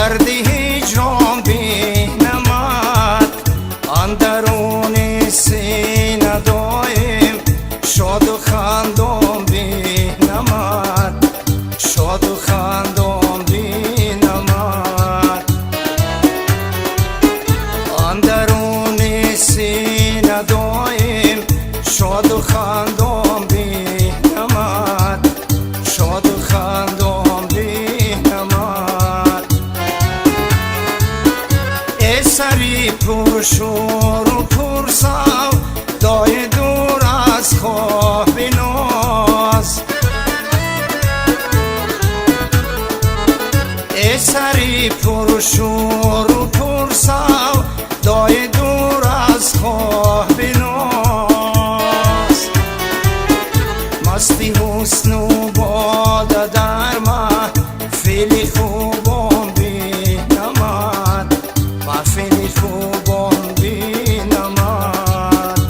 درد هجران بینمد اندرون سینه دایم شاد و خندان بینمد شاد و خندان بینمد اندرون سینه دایم شاد و خندان بینمد شاد و خندان بینمد ای سری پرشور و پرسو دای دور از خواب ناز ای سری پرشور و پرسو دای دور از خواب ناز مستی حسن و باده در محفل خوبان بینمد محفل خوبان بینمد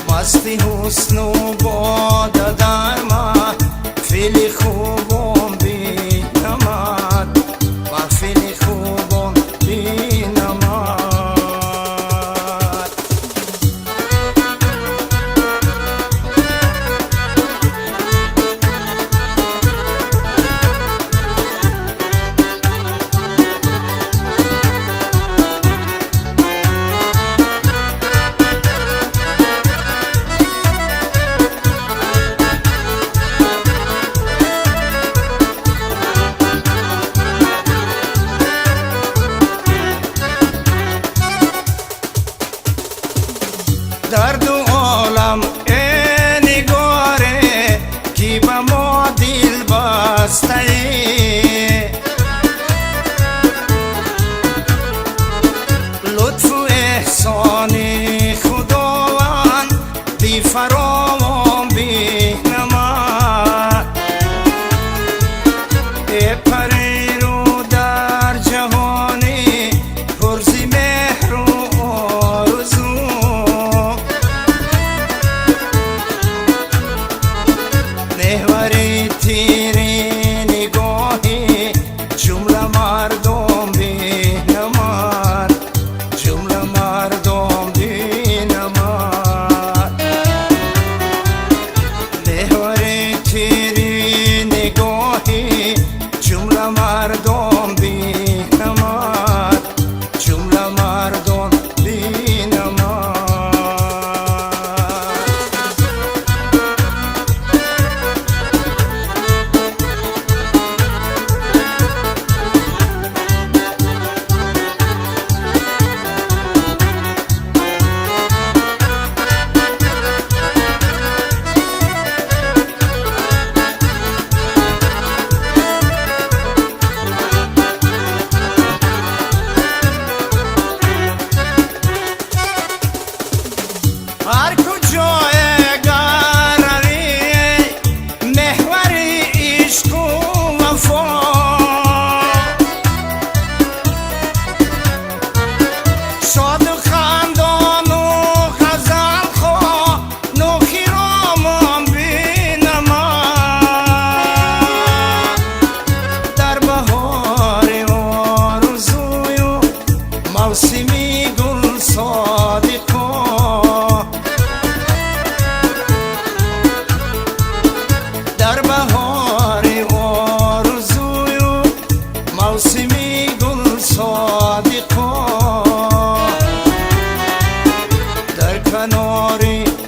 مستی حسن و باده در محفل خوبان بینمد محفل خوبان بینمد در دو عالم ای نگاره کی به ما دل بسته ای لطف و احسان خداوند بی فراوان بینمد ای پری رو در جهانی پرزی مهر و آرزو نهوری تیری نگاهی جمله مردم بینمد جمله مردم بینمد نهوری تیری نگاهی جمله مردم بینمد جمله مردم بینمد هر کجای گرری محوری عشق و وفا شاد و خندان و غزل خواه نوخی رامان بینمد در بهار آرزوی و موسمی گل صادقا در بهار آرزوی و موسمی گل صادقا در کنار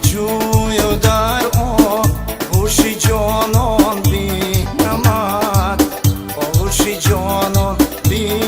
جوی و در آغوش جانان بینمد آغوش جانان بینمد